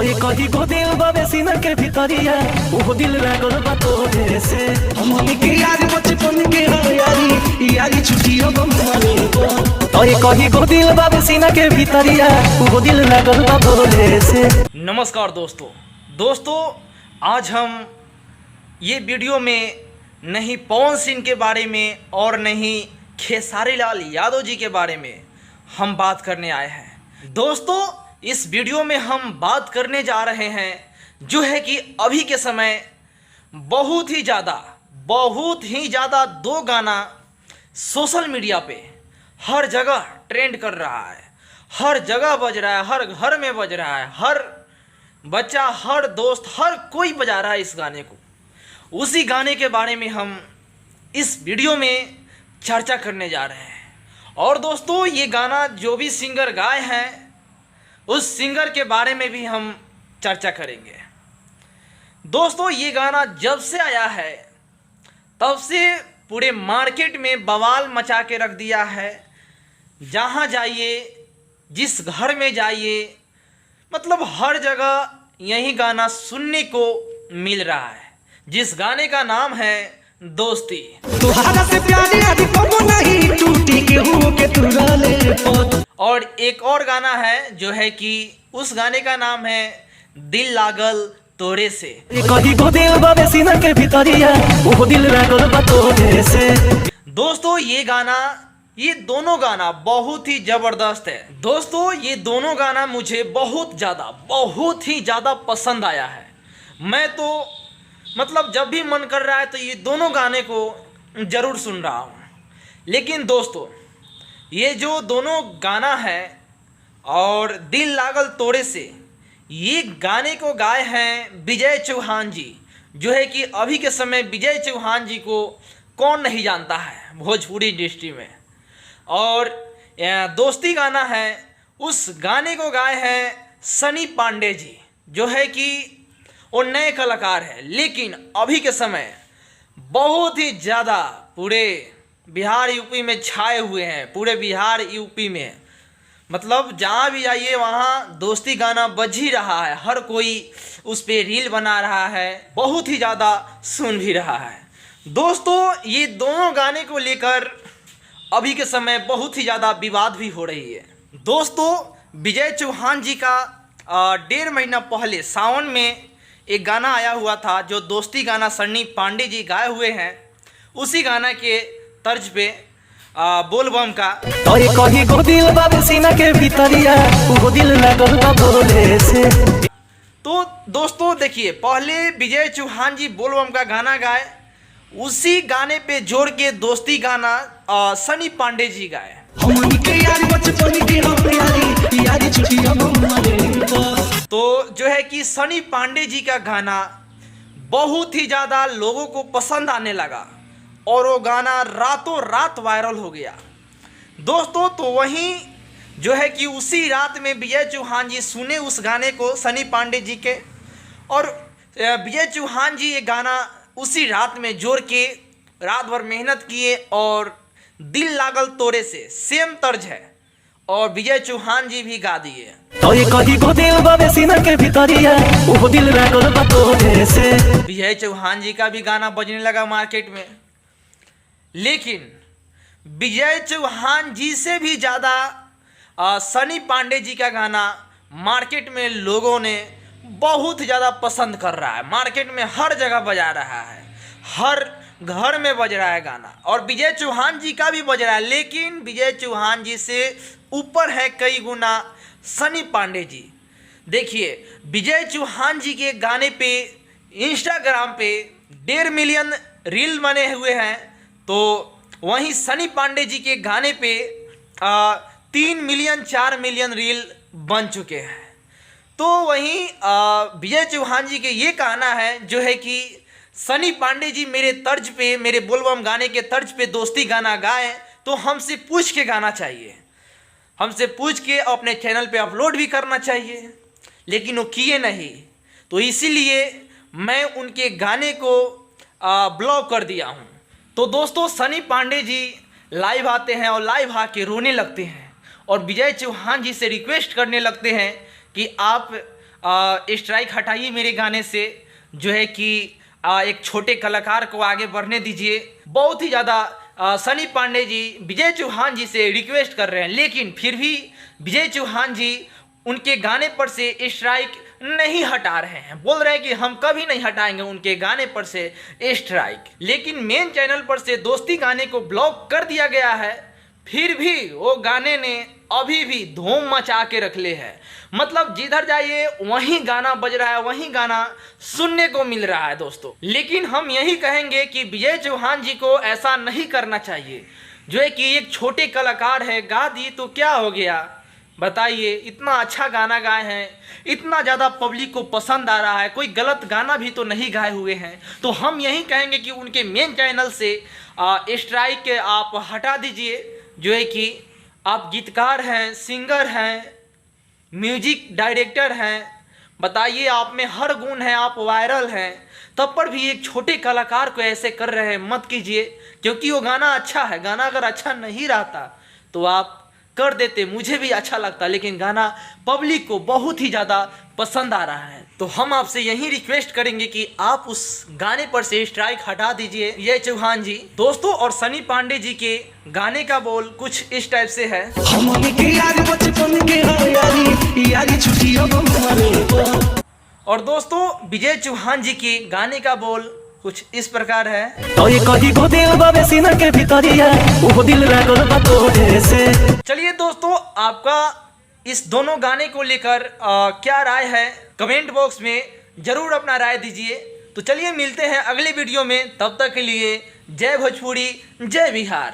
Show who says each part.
Speaker 1: तोरे कही गो दिल बाबे सीना के भीतरिया वो दिल लागल बा तोरे से हमनी के यार बचपन के यारी यारी छुट्टियों बमवानी तोरे कही गो दिल बाबे सीना के भीतरिया वो दिल लागल बा तोरे से।
Speaker 2: नमस्कार दोस्तों, आज हम ये वीडियो में नहीं पवन सिंह के बारे में और नहीं खेसारी लाल यादव जी के बारे में हम बात करने आए हैं। दोस्तों, इस वीडियो में हम बात करने जा रहे हैं जो है कि अभी के समय बहुत ही ज़्यादा दो गाना सोशल मीडिया पे हर जगह ट्रेंड कर रहा है, हर जगह बज रहा है, हर घर में बज रहा है, हर बच्चा, हर दोस्त, हर कोई बजा रहा है इस गाने को। उसी गाने के बारे में हम इस वीडियो में चर्चा करने जा रहे हैं। और दोस्तों, ये गाना जो भी सिंगर गाए हैं उस सिंगर के बारे में भी हम चर्चा करेंगे। दोस्तों, ये गाना जब से आया है तब से पूरे मार्केट में बवाल मचा के रख दिया है। जहाँ जाइए, जिस घर में जाइए, मतलब हर जगह यही गाना सुनने को मिल रहा है, जिस गाने का नाम है दोस्ती।
Speaker 1: तुहारा से प्यारी आज कबो नहीं टूटी केहू के तुराले पत।
Speaker 2: और एक और गाना है जो है कि उस गाने का नाम है दिल लागल तोरे से।
Speaker 1: कही गो दिल बाबे सीना के भीतरिया वो दिल लागल बा तोरे से।
Speaker 2: दोस्तों, ये दोनों गाना बहुत ही जबरदस्त है। दोस्तों, ये दोनों गाना मुझे बहुत ही ज़्यादा पसंद आया है। मैं तो मतलब जब भी मन कर रहा है तो ये दोनों गाने को ज़रूर सुन रहा हूँ। लेकिन दोस्तों, ये जो दोनों गाना है और दिल लागल तोरे से, ये गाने को गाए हैं विजय चौहान जी, जो है कि अभी के समय विजय चौहान जी को कौन नहीं जानता है भोजपुरी इंडस्ट्री में। और दोस्ती गाना है, उस गाने को गाए हैं सनी पांडे जी, जो है कि वो नए कलाकार है, लेकिन अभी के समय बहुत ही ज़्यादा पूरे बिहार यूपी में छाए हुए हैं। पूरे बिहार यूपी में मतलब जहाँ भी जाइए वहाँ दोस्ती गाना बज ही रहा है, हर कोई उस पर रील बना रहा है, बहुत ही ज़्यादा सुन भी रहा है। दोस्तों, ये दोनों गाने को लेकर अभी के समय बहुत ही ज़्यादा विवाद भी हो रही है। दोस्तों, विजय चौहान जी का 1.5 महीना पहले सावन में एक गाना आया हुआ था जो दोस्ती गाना सनी पांडे जी गाए हुए हैं। उसी गाना के तर्ज पे बोलबम का
Speaker 1: तोरे कही गो दिल बाबे सीना के भीतरिया वो दिल लागल बा तोरे से।
Speaker 2: तो दोस्तों देखिए, पहले विजय चौहान जी बोलबम का गाना गाए, उसी गाने पे जोड़ के दोस्ती गाना सनी पांडे जी गाए।
Speaker 1: हमनी के यार बचपन के यारी यारी छुट्टियों बमवानी
Speaker 2: तो जो है कि सनी पांडे जी का गाना बहुत ही ज़्यादा लोगों को पसंद आने लगा और वो गाना रातों रात वायरल हो गया। दोस्तों, तो वहीं जो है कि उसी रात में विजय चौहान जी सुने उस गाने को सनी पांडे जी के, और विजय चौहान जी ये गाना उसी रात में जोड़ के रात भर मेहनत किए और दिल लागल तोरे से सेम तर्ज है और विजय चौहान जी भी गा दिए।
Speaker 1: तोरे कही गो दिल बाबे सीना के भीतरिया वो दिल लागल बा तोरे से।
Speaker 2: विजय चौहान जी का भी गाना बजने लगा मार्केट में, लेकिन विजय चौहान जी से भी ज़्यादा सनी पांडे जी का गाना मार्केट में लोगों ने बहुत ज़्यादा पसंद कर रहा है। मार्केट में हर जगह बजा रहा है, हर घर में बज रहा है गाना, और विजय चौहान जी का भी बज रहा है। लेकिन विजय चौहान जी से ऊपर है कई गुना सनी पांडे जी। देखिए, विजय चौहान जी के गाने पे इंस्टाग्राम पे 1.5 मिलियन रील बने हुए हैं, तो वहीं सनी पांडे जी के गाने पे 3 मिलियन 4 मिलियन रील बन चुके हैं। तो वहीं विजय चौहान जी के ये कहना है जो है कि सनी पांडे जी मेरे तर्ज पे, मेरे बोलबम गाने के तर्ज पे दोस्ती गाना गाएं तो हमसे पूछ के गाना चाहिए, हमसे पूछ के अपने चैनल पे अपलोड भी करना चाहिए, लेकिन वो किए नहीं। तो इसीलिए मैं उनके गाने को ब्लॉक कर दिया हूँ। तो दोस्तों, सनी पांडे जी लाइव आते हैं और लाइव आके रोने लगते हैं और विजय चौहान जी से रिक्वेस्ट करने लगते हैं कि आप स्ट्राइक हटाइए मेरे गाने से, जो है कि एक छोटे कलाकार को आगे बढ़ने दीजिए। बहुत ही ज़्यादा सनी पांडे जी विजय चौहान जी से रिक्वेस्ट कर रहे हैं, लेकिन फिर भी विजय चौहान जी उनके गाने पर से स्ट्राइक नहीं हटा रहे हैं। बोल रहे हैं कि हम कभी नहीं हटाएंगे उनके गाने पर से स्ट्राइक। लेकिन मेन चैनल पर से दोस्ती गाने को ब्लॉक कर दिया गया है, फिर भी वो गाने ने अभी भी धूम मचा के रख ले है। मतलब जिधर जाइए वहीं गाना बज रहा है, वहीं गाना सुनने को मिल रहा है दोस्तों। लेकिन हम यही कहेंगे कि विजय चौहान जी को ऐसा नहीं करना चाहिए। जो है कि एक छोटे कलाकार है, गा दी तो क्या हो गया, बताइए। इतना अच्छा गाना गाए हैं, इतना ज़्यादा पब्लिक को पसंद आ रहा है, कोई गलत गाना भी तो नहीं गाए हुए हैं। तो हम यही कहेंगे कि उनके मेन चैनल से स्ट्राइक आप हटा दीजिए। जो है कि आप गीतकार हैं, सिंगर हैं, म्यूजिक डायरेक्टर हैं, बताइए आप में हर गुण है, आप वायरल हैं, तब पर भी एक छोटे कलाकार को ऐसे कर रहे हैं। मत कीजिए, क्योंकि वो गाना अच्छा है। गाना अगर अच्छा नहीं रहता तो आप कर देते, मुझे भी अच्छा लगता, लेकिन गाना पब्लिक को बहुत ही ज़्यादा पसंद आ रहा है। तो हम आपसे यही रिक्वेस्ट करेंगे कि आप उस गाने पर से स्ट्राइक हटा दीजिए ये चौहान जी दोस्तों। और सनी पांडे जी के गाने का बोल कुछ इस टाइप से है। और दोस्तों विजय चौहान जी के गाने का बोल कुछ इस प्रकार है।
Speaker 1: तो ये कही को दिल बाबे सीना के भीतरिया, वो दिल लागल बा तोरे से।
Speaker 2: चलिए दोस्तों, आपका इस दोनों गाने को लेकर क्या राय है, कमेंट बॉक्स में जरूर अपना राय दीजिए। तो चलिए मिलते हैं अगले वीडियो में, तब तक के लिए जय भोजपुरी, जय बिहार।